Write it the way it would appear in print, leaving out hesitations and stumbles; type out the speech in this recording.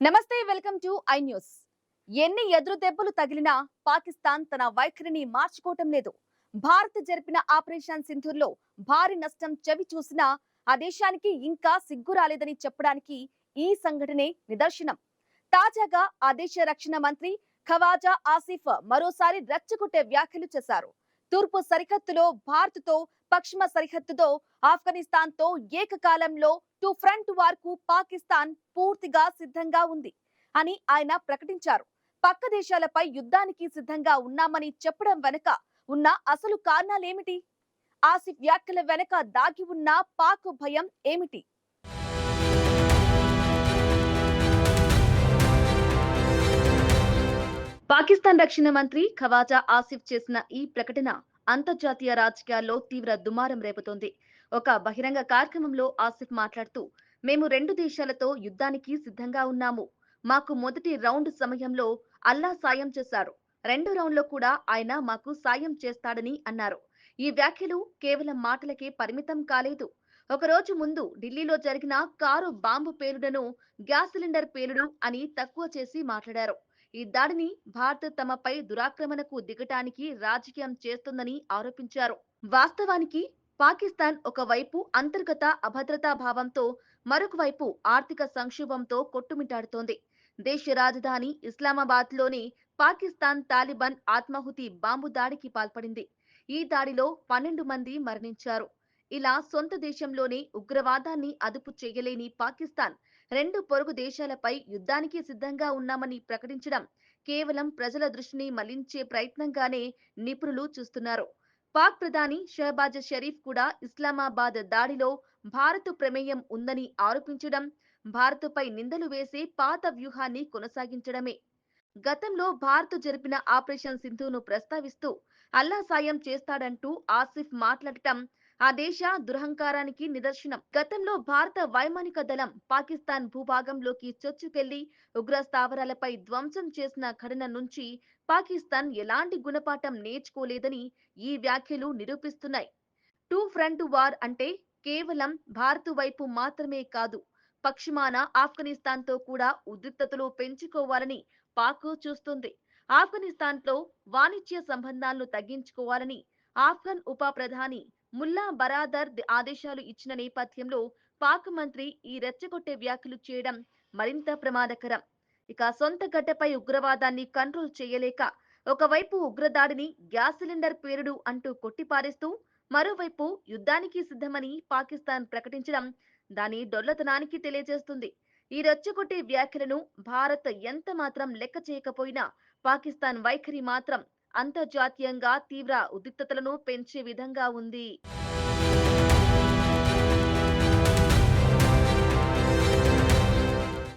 నమస్తే, welcome to I news. ఎన్ని ఎదురు దెబ్బలు తగిలినా పాకిస్తాన్ తన వైఖరిని మార్చుకోవటం లేదు. భారత్ జరిపిన ఆపరేషన్ సింధూర్లో భారీ నష్టం చవి చూసినా ఆ దేశానికి ఇంకా సిగ్గు రాలేదని చెప్పడానికి ఈ సంఘటనే నిదర్శనం. తాజాగా ఆ దేశ రక్షణ మంత్రి ఖవాజా ఆసిఫ్ మరోసారి రెచ్చగొట్టే వ్యాఖ్యలు చేశారు. తూర్పు సరిహద్దులో భారత్తో, పశ్చిమ సరిహద్దుతో ఆఫ్ఘనిస్తాన్తో ఏకకాలంలో టు ఫ్రంట్ వార్ కు పాకిస్తాన్ పూర్తిగా సిద్ధంగా ఉంది అని ఆయన ప్రకటించారు. పక్క దేశాలపై యుద్ధానికి సిద్ధంగా ఉన్నామని చెప్పడం వెనుక ఉన్న అసలు కారణాలేమిటి? ఆసిఫ్ వ్యాఖ్యల వెనుక దాగి ఉన్న పాక్ భయం ఏమిటి? పాకిస్తాన్ రక్షణ మంత్రి ఖవాజా ఆసిఫ్ చేసిన ఈ ప్రకటన అంతర్జాతీయ రాజకీయాల్లో తీవ్ర దుమారం రేపుతోంది. ఒక బహిరంగ కార్యక్రమంలో ఆసిఫ్ మాట్లాడుతూ, మేము రెండు దేశాలతో యుద్ధానికి సిద్ధంగా ఉన్నాము. మాకు మొదటి రౌండ్ సమయంలో అల్లా సాయం చేశారు. రెండో రౌండ్లో కూడా ఆయన మాకు సాయం చేస్తాడని అన్నారు. ఈ వ్యాఖ్యలు కేవలం మాటలకే పరిమితం కాలేదు. ఒక రోజు ముందు ఢిల్లీలో జరిగిన కారు బాంబు పేలుడును గ్యాస్ సిలిండర్ పేలుడు అని తక్కువ చేసి మాట్లాడారు. ఈ దాడిని భారత్ తమపై దురాక్రమణకు దిగటానికి రాజకీయం చేస్తుందని ఆరోపించారు. వాస్తవానికి పాకిస్తాన్ ఒకవైపు అంతర్గత అభద్రతా భావంతో, మరొక వైపు ఆర్థిక సంక్షోభంతో కొట్టుమిట్టాడుతోంది. దేశ రాజధాని ఇస్లామాబాద్ లోని పాకిస్తాన్ తాలిబాన్ ఆత్మాహుతి బాంబు దాడికి పాల్పడింది. ఈ దాడిలో 12 మంది మరణించారు. ఇలా సొంత దేశంలోనే ఉగ్రవాదాన్ని అదుపు చేయలేని పాకిస్తాన్ రెండు పొరుగు దేశాలపై యుద్ధానికి సిద్ధంగా ఉన్నామని ప్రకటించడం కేవలం ప్రజల దృష్టిని మళ్లించే ప్రయత్నంగానే నిపుణులు చూస్తున్నారు. పాక్ ప్రధాని షహబాజ్ షరీఫ్ కూడా ఇస్లామాబాద్ దాడిలో భారత్ ప్రమేయం ఉందని ఆరోపించడం భారత్పై నిందలు వేసే పాత వ్యూహాన్ని కొనసాగించడమే. గతంలో భారత్ జరిపిన ఆపరేషన్ సింధును ప్రస్తావిస్తూ అల్లా సాయం చేస్తాడంటూ ఆసిఫ్ మాట్లాడటం ఆ దేశ దురహంకారానికి నిదర్శనం. గతంలో భారత వైమానిక దళం పాకిస్తాన్ భూభాగంలోకి చొచ్చుకెళ్లి ఉగ్ర స్థావరాలపై ధ్వంసం చేసిన ఘటన నుంచి పాకిస్తాన్ ఎలాంటి గుణపాఠం నేర్చుకోలేదని ఈ వ్యాఖ్యలు నిరూపిస్తున్నాయి. టూ ఫ్రంట్ వార్ అంటే కేవలం భారత్ వైపు మాత్రమే కాదు, పశ్చిమాన ఆఫ్ఘనిస్తాన్తో కూడా ఉద్రిక్తతలు పెంచుకోవాలని పాక్ చూస్తుంది. ఆఫ్ఘనిస్తాన్తో వాణిజ్య సంబంధాలను తగ్గించుకోవాలని ఆఫ్ఘన్ ఉప ప్రధాని ముల్లా బరాదర్ ఆదేశాలు ఇచ్చిన నేపథ్యంలో పాక్ మంత్రి ఈ రెచ్చగొట్టే వ్యాఖ్యలు చేయడం మరింత ప్రమాదకరం. ఇక సొంత గడ్డపై ఉగ్రవాదాన్ని కంట్రోల్ చేయలేక ఒకవైపు ఉగ్రదాడిని గ్యాస్ సిలిండర్ పేరుడు అంటూ కొట్టిపారేస్తూ, మరోవైపు యుద్ధానికి సిద్ధమని పాకిస్తాన్ ప్రకటించడం దాని డొల్లతనానికి తెలియజేస్తుంది. ఈ రెచ్చగొట్టే వ్యాఖ్యలను భారత్ ఎంత మాత్రం లెక్క చేయకపోయినా పాకిస్తాన్ వైఖరి మాత్రం అంతర్జాతీయంగా తీవ్ర ఉద్రిక్తతలను పెంచే విధంగా ఉంది.